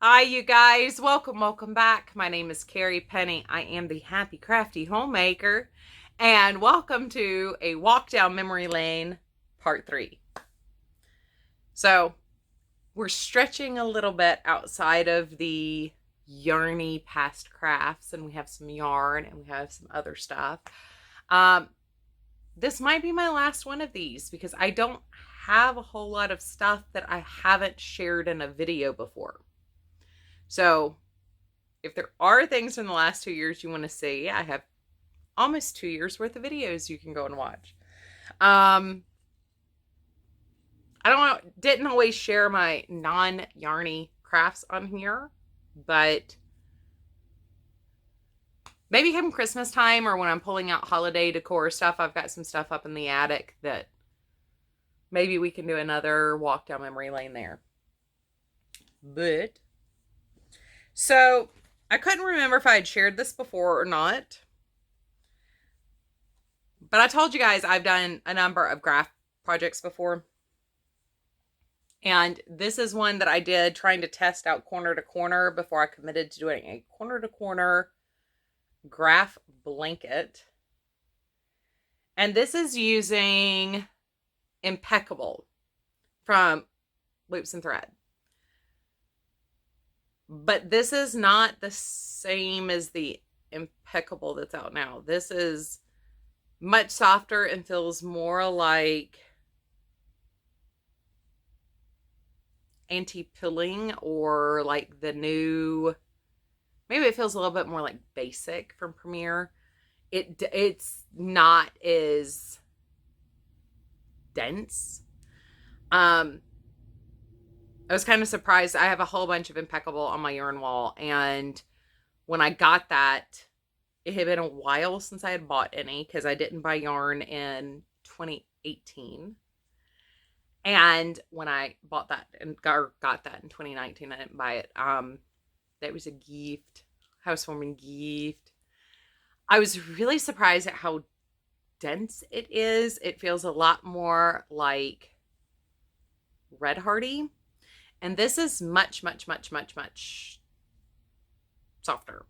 Hi, you guys. Welcome back. My name is Carrie Penny. I am the Happy Crafty Homemaker, and welcome to a walk down memory lane, part 3. So, we're stretching a little bit outside of the yarny past crafts, and we have some yarn and we have some other stuff. This might be my last one of these because I don't have a whole lot of stuff that I haven't shared in a video before. So if there are things from the last 2 years you want to see, I have almost 2 years worth of videos you can go and watch. I didn't always share my non-yarny crafts on here, but maybe come Christmas time or when I'm pulling out holiday decor stuff, I've got some stuff up in the attic that maybe we can do another walk down memory lane there. So I couldn't remember if I had shared this before or not, but I told you guys I've done a number of graph projects before. And this is one that I did trying to test out corner to corner before I committed to doing a corner to corner graph blanket. And this is using Impeccable from Loops and Thread. But this is not the same as the Impeccable that's out now. This is much softer and feels more like anti-pilling or like the new, maybe it feels a little bit more like Basic from Premier. It's not as dense. I was kind of surprised. I have a whole bunch of Impeccable on my yarn wall, and when I got that, it had been a while since I had bought any because I didn't buy yarn in 2018. And when I bought that and got that in 2019, I didn't buy it. That was a gift, housewarming gift. I was really surprised at how dense it is. It feels a lot more like Red Hardy. And this is much softer.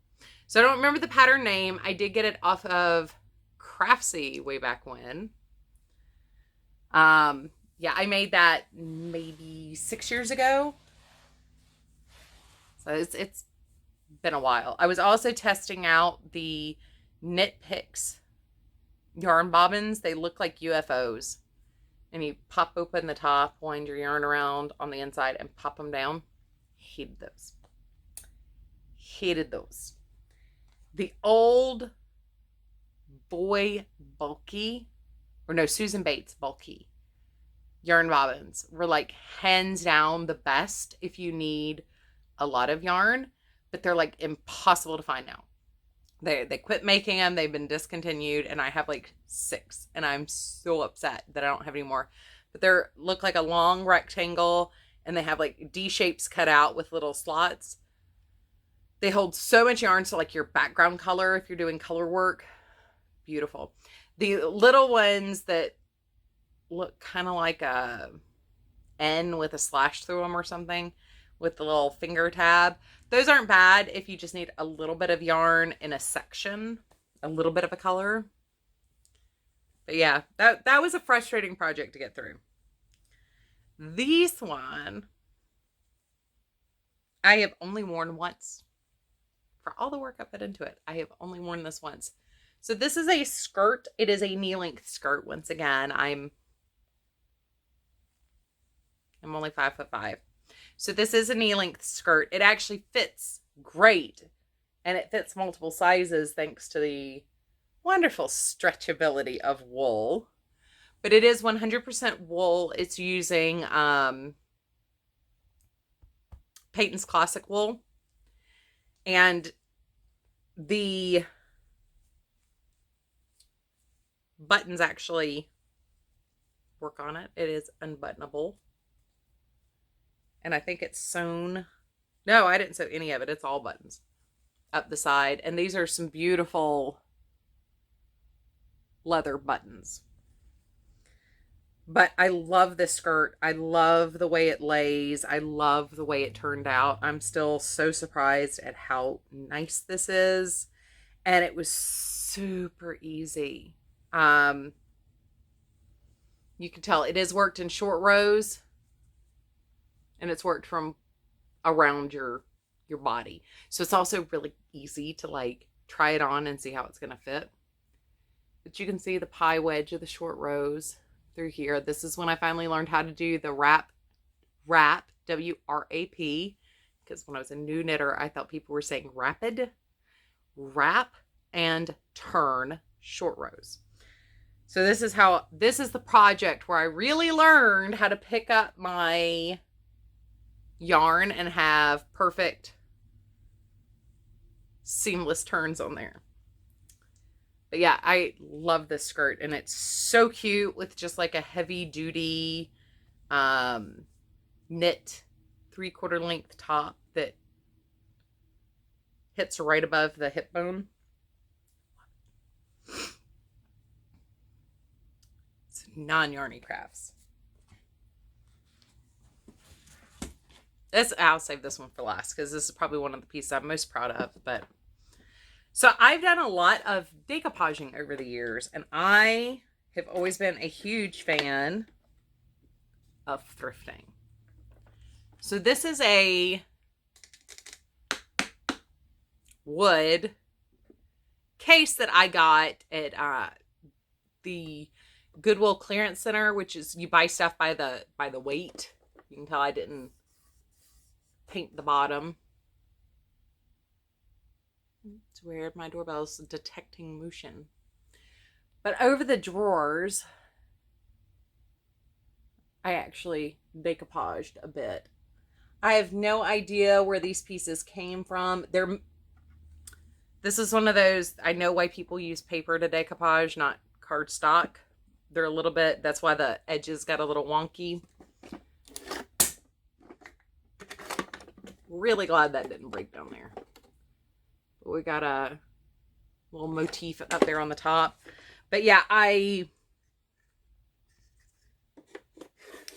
So I don't remember the pattern name. I did get it off of Craftsy way back when. Yeah, I made that maybe 6 years ago. So it's been a while. I was also testing out the Knit Picks yarn bobbins. They look like UFOs. And you pop open the top, wind your yarn around on the inside, and pop them down. Hated those. Hated those. The old Boy Bulky, or no, Susan Bates Bulky yarn bobbins were like hands down the best if you need a lot of yarn, but they're like impossible to find now. They quit making them. They've been discontinued, and I have like 6, and I'm so upset that I don't have any more. But they look like a long rectangle, and they have like D shapes cut out with little slots. They hold so much yarn, so like your background color if you're doing color work, beautiful. The little ones that look kind of like a N with a slash through them or something with the little finger tab. Those aren't bad if you just need a little bit of yarn in a section, a little bit of a color. But yeah, that was a frustrating project to get through. This one, I have only worn once. For all the work I put into it, I have only worn this once. So this is a skirt. It is a knee-length skirt. Once again, I'm only 5'5". So this is a knee-length skirt. It actually fits great, and it fits multiple sizes thanks to the wonderful stretchability of wool. But it is 100% wool. It's using Peyton's Classic wool. And the buttons actually work on it. It is unbuttonable. And I think it's sewn. No, I didn't sew any of it. It's all buttons up the side. And these are some beautiful leather buttons. But I love this skirt. I love the way it lays. I love the way it turned out. I'm still so surprised at how nice this is. And it was super easy. You can tell it is worked in short rows, and it's worked from around your body. So it's also really easy to like try it on and see how it's going to fit. But you can see the pie wedge of the short rows through here. This is when I finally learned how to do the wrap, W-R-A-P, because when I was a new knitter, I thought people were saying rapid, wrap, and turn short rows. So this is the project where I really learned how to pick up my yarn and have perfect seamless turns on there. But yeah, I love this skirt, and it's so cute with just like a heavy duty knit 3/4 length top that hits right above the hip bone. It's non-yarny crafts. I'll save this one for last because this is probably one of the pieces I'm most proud of. But so I've done a lot of decoupaging over the years, and I have always been a huge fan of thrifting. So this is a wood case that I got at the Goodwill Clearance Center, which is you buy stuff by the weight. You can tell I didn't paint the bottom. It's weird. My doorbell's detecting motion. But over the drawers, I actually decoupaged a bit. I have no idea where these pieces came from. This is one of those, I know why people use paper to decoupage, not cardstock. They're a little bit, that's why the edges got a little wonky. Really glad that didn't break down there. But we got a little motif up there on the top. But yeah, I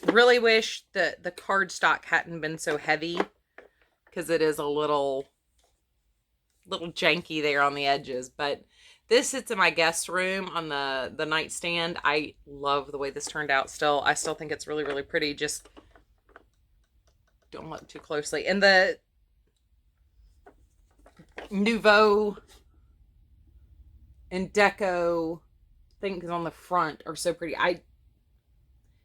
really wish that the cardstock hadn't been so heavy, because it is a little janky there on the edges. But this sits in my guest room on the nightstand. I love the way this turned out still. I still think it's really, really pretty. Just don't look too closely. And the Nouveau and Deco things on the front are so pretty.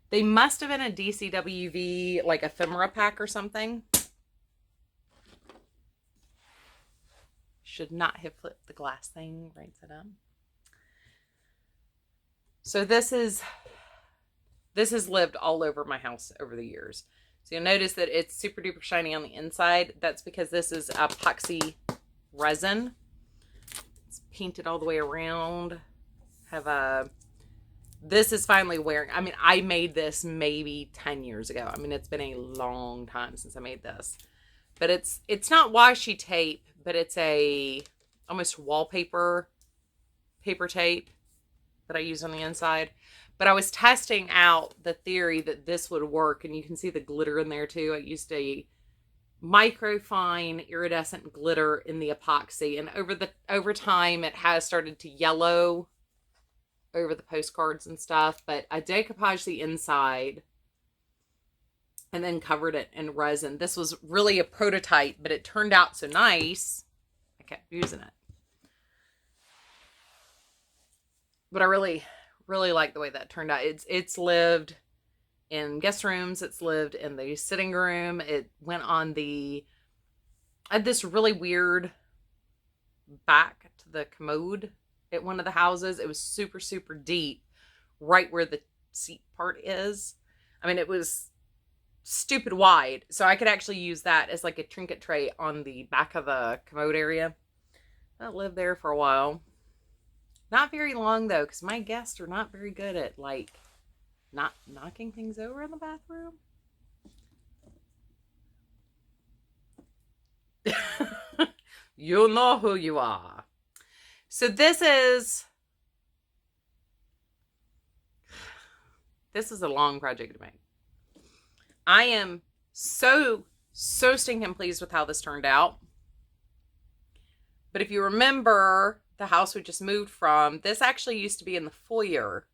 They must have been a DCWV, like ephemera pack or something. Should not have flipped the glass thing right side up. So this has lived all over my house over the years. So you'll notice that it's super duper shiny on the inside. That's because this is epoxy resin. It's painted all the way around. This is finally wearing, I mean, I made this maybe 10 years ago. I mean, it's been a long time since I made this. But it's not washi tape, but it's a almost wallpaper paper tape that I use on the inside. But I was testing out the theory that this would work, and you can see the glitter in there too. I used a microfine iridescent glitter in the epoxy, and over time it has started to yellow over the postcards and stuff. But I decoupaged the inside and then covered it in resin. This was really a prototype, but it turned out so nice, I kept using it. But I really, really like the way that turned out. It's lived in guest rooms. It's lived in the sitting room. It went on I had this really weird back to the commode at one of the houses. It was super, super deep, right where the seat part is. I mean, it was stupid wide, so I could actually use that as like a trinket tray on the back of the commode area. I lived there for a while. Not very long though, because my guests are not very good at like not knocking things over in the bathroom. You know who you are. So this This is a long project to make. I am so stinking pleased with how this turned out. But if you remember the house we just moved from, this actually used to be in the foyer.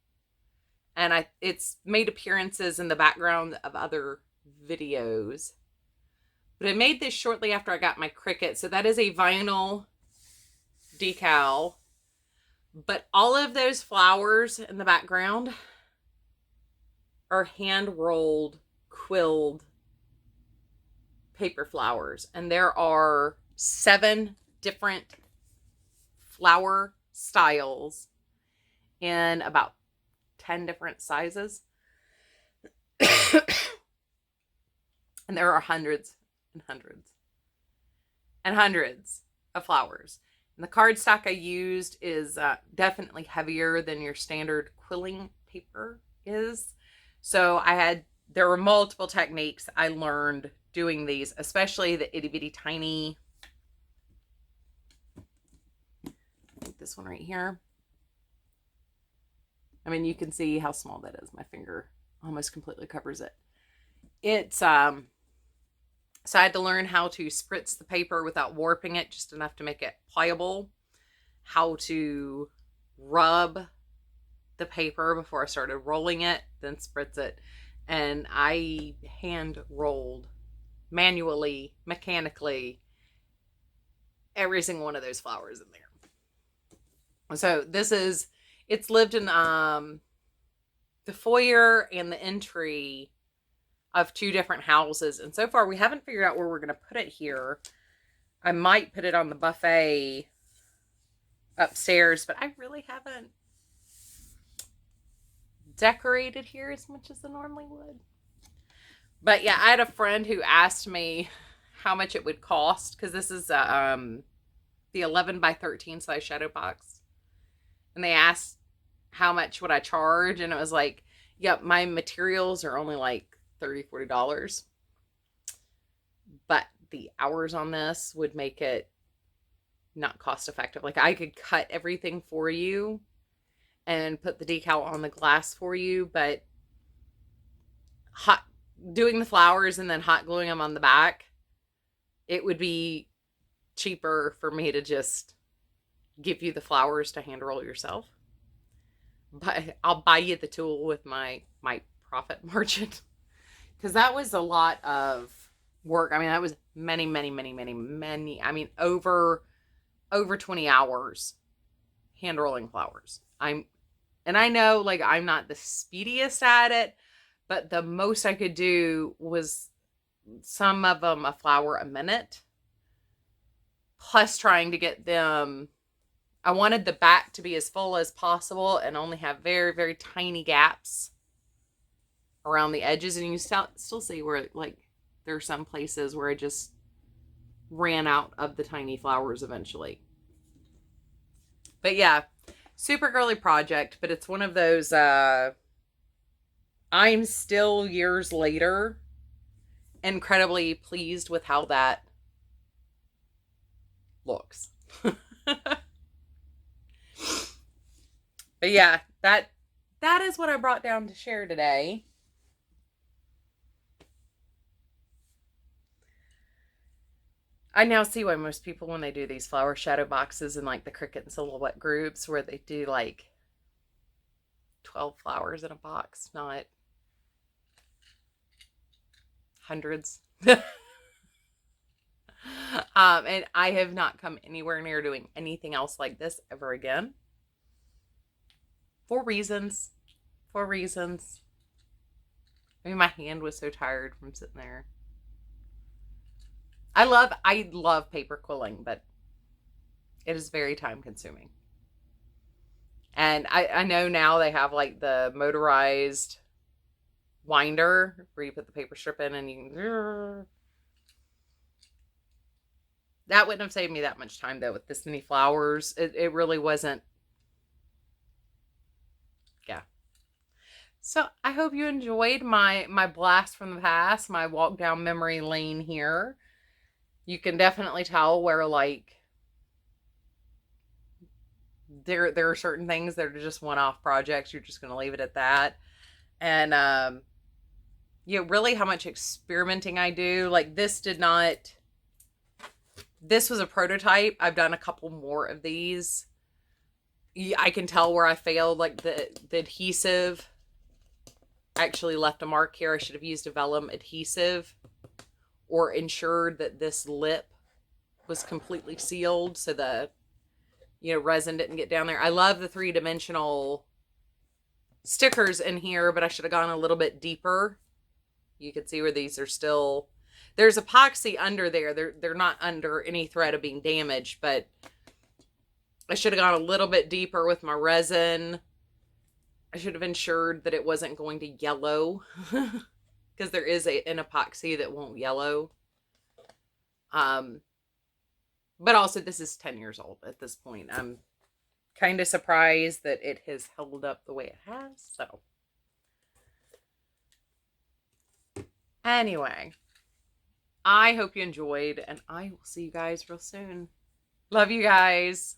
And it's made appearances in the background of other videos. But I made this shortly after I got my Cricut. So that is a vinyl decal. But all of those flowers in the background are hand-rolled, quilled paper flowers. And there are 7 different flower styles in about 10 different sizes. And there are hundreds and hundreds and hundreds of flowers. And the cardstock I used is definitely heavier than your standard quilling paper is. So there were multiple techniques I learned doing these, especially the itty bitty tiny, like this one right here. I mean, you can see how small that is. My finger almost completely covers it. It's, so I had to learn how to spritz the paper without warping it, just enough to make it pliable. How to rub the paper before I started rolling it, then spritz it. And I hand rolled manually, mechanically, every single one of those flowers in there. So it's lived in the foyer and the entry of 2 different houses. And so far we haven't figured out where we're going to put it here. I might put it on the buffet upstairs, but I really haven't decorated here as much as I normally would. But yeah, I had a friend who asked me how much it would cost, because this is the 11 by 13 size shadow box. And they asked how much would I charge, and it was like, yep, my materials are only like $30-$40, but the hours on this would make it not cost effective. Like, I could cut everything for you and put the decal on the glass for you, but doing the flowers and then hot gluing them on the back, it would be cheaper for me to just give you the flowers to hand roll yourself. But I'll buy you the tool with my profit margin, because that was a lot of work. I mean, that was many, I mean, over 20 hours hand rolling flowers. And I know, like, I'm not the speediest at it, but the most I could do was some of them a flower a minute, plus trying to get them. I wanted the back to be as full as possible and only have very, very tiny gaps around the edges. And you still see where, like, there are some places where I just ran out of the tiny flowers eventually. But yeah, super girly project, but it's one of those, I'm still years later incredibly pleased with how that looks. But yeah, that is what I brought down to share today. I now see why most people, when they do these flower shadow boxes in like the Cricut and Silhouette groups, where they do like 12 flowers in a box, not hundreds. And I have not come anywhere near doing anything else like this ever again. For reasons. I mean, my hand was so tired from sitting there. I love paper quilling, but it is very time consuming. And I know now they have like the motorized winder where you put the paper strip in and you can... That wouldn't have saved me that much time though with this many flowers. It really wasn't. Yeah. So I hope you enjoyed my blast from the past, my walk down memory lane here. You can definitely tell where, like, there are certain things that are just one-off projects. You're just going to leave it at that. And, really how much experimenting I do. Like this was a prototype. I've done a couple more of these. I can tell where I failed. Like the adhesive actually left a mark here. I should have used a vellum adhesive or ensured that this lip was completely sealed so the resin didn't get down there. I love the 3-dimensional stickers in here, but I should have gone a little bit deeper. You can see where these are still, there's epoxy under there. They're not under any threat of being damaged, but I should have gone a little bit deeper with my resin. I should have ensured that it wasn't going to yellow because there is an epoxy that won't yellow. But also this is 10 years old at this point. I'm kind of surprised that it has held up the way it has. So anyway, I hope you enjoyed, and I will see you guys real soon. Love you guys.